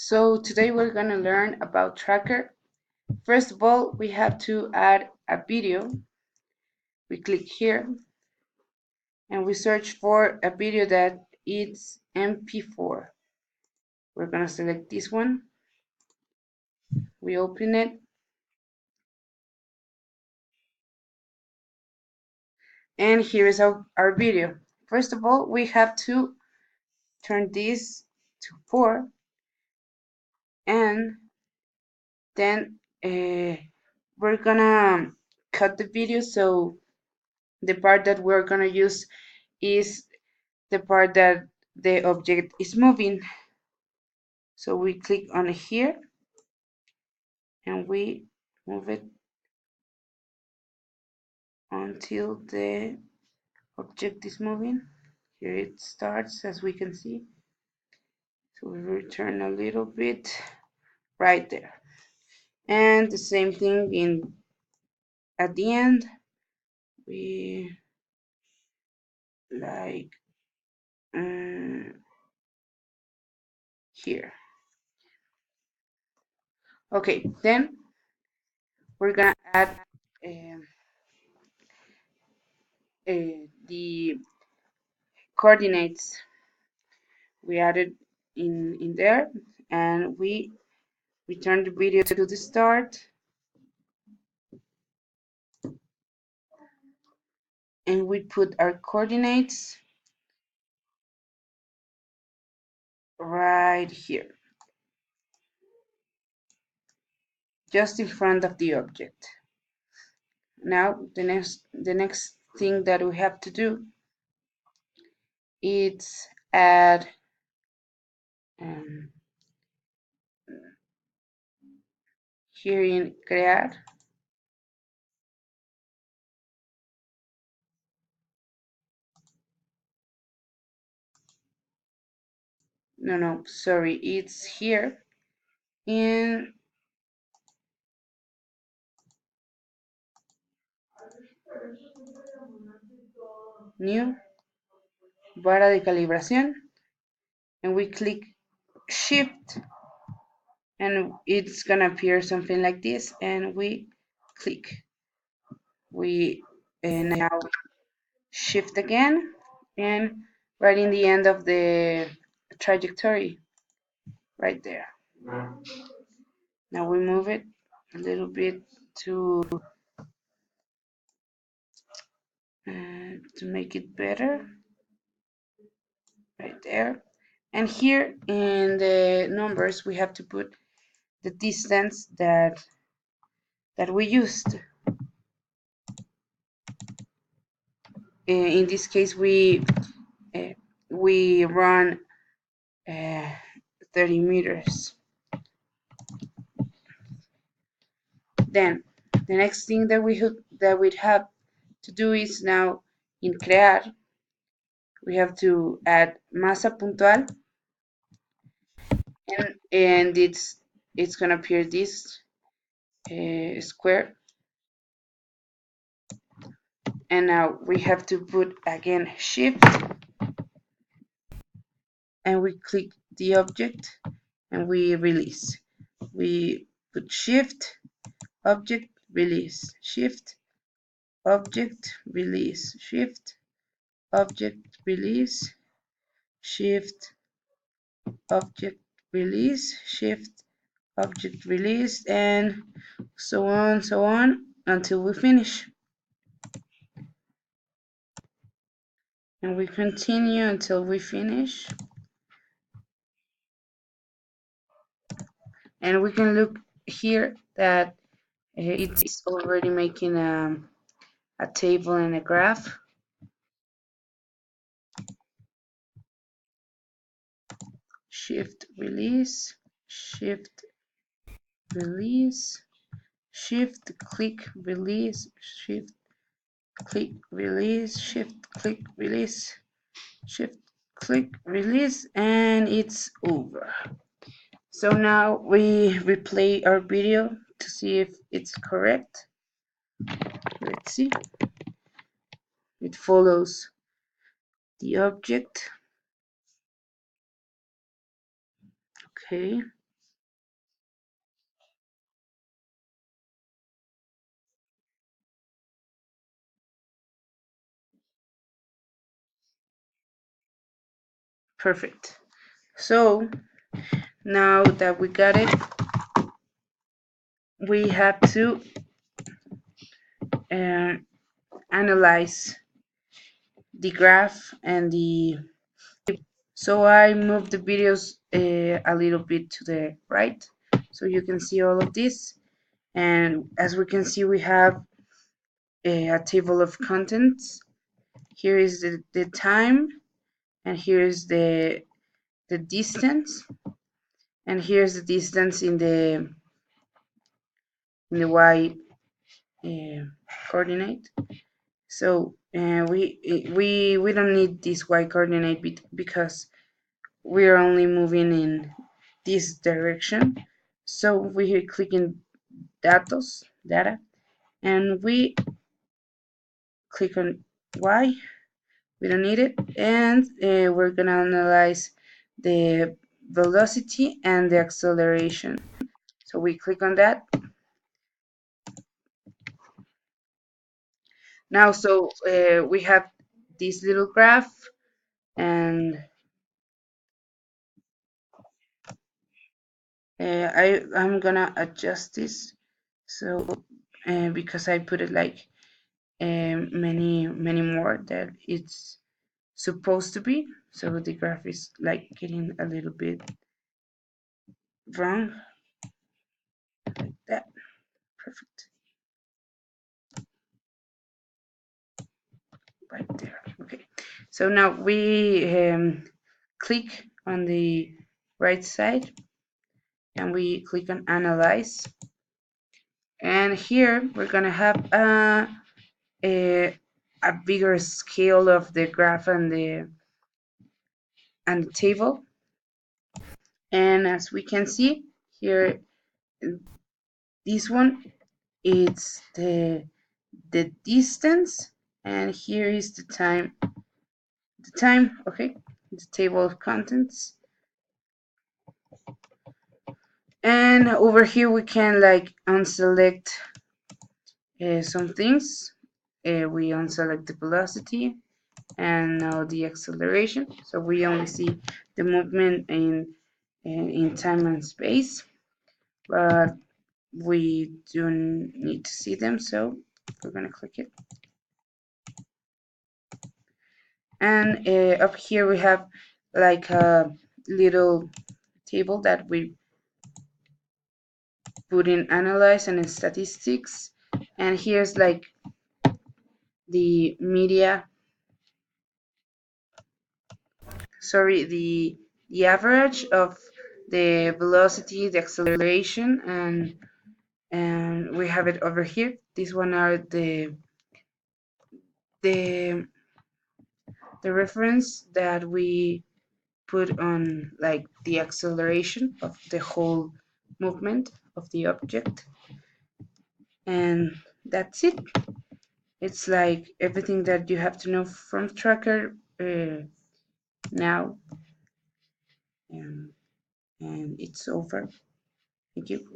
So today we're gonna learn about tracker. First of all, we have to add a video. We click here and we search for a video that is MP4. We're gonna select this one. We open it. And here is our video. First of all, we have to turn this to 4 and then we're gonna cut the video, so the part that we're gonna use is the part that the object is moving. So we click on here and we move it until the object is moving. Here it starts, as we can see. So we return a little bit right there. And the same thing at the end. We like here. Okay, then we're gonna add the coordinates. We added in there, and we return the video to the start, and we put our coordinates right here, just in front of the object. Now the next thing that we have to do is add here in crear. No, sorry, it's here in new vara de calibración, and we click shift, and it's gonna appear something like this, and we click. We now shift again, and right in the end of the trajectory, right there. Now we move it a little bit to make it better, right there. And here in the numbers we have to put the distance that we used. In this case we run 30 meters. Then the next thing that we'd have to do is, now in crear we have to add masa puntual, and it's gonna appear this square, and now we have to put again shift, and we click the object and we release. We put shift, object, release, shift, object, release, shift, object, release, shift, object, release, shift, object, release, and so on until we finish. And we continue until we finish. And we can look here that it's already making a table and a graph. Shift, release, shift, release, shift, click, release, shift, click, release, shift, click, release, shift, click, release, and it's over. So now we replay our video to see if it's correct. Let's see. It follows the object. Okay. Perfect. So now that we got it, we have to uh, analyze the graph and the. So I moved the videos a little bit to the right, so you can see all of this. And as we can see, we have a table of contents. Here is the time, and here is the distance, and here's the distance in the y uh, coordinate. So we don't need this y coordinate because we're only moving in this direction. So we click in data, and we click on y. We don't need it, and we're gonna analyze the velocity and the acceleration. So we click on that. Now, so we have this little graph, and I'm gonna adjust this. So because I put it like many more that it's supposed to be, so the graph is like getting a little bit wrong, like that. Perfect. Right there. Okay. So now we click on the right side, and we click on analyze, and here we're gonna have a bigger scale of the graph and the table. And as we can see here, this one, it's the distance, and here is the time. Okay, the table of contents. And over here we can like unselect some things. We unselect the velocity and now the acceleration, so we only see the movement in time and space, but we don't need to see them, so we're gonna click it. And up here we have like a little table that we put in analyze and in statistics, and here's like the media, sorry, the average of the velocity, the acceleration, and we have it over here. These one are the the reference that we put on like the acceleration of the whole movement of the object, and that's it. It's like everything that you have to know from tracker now, and it's over. Thank you.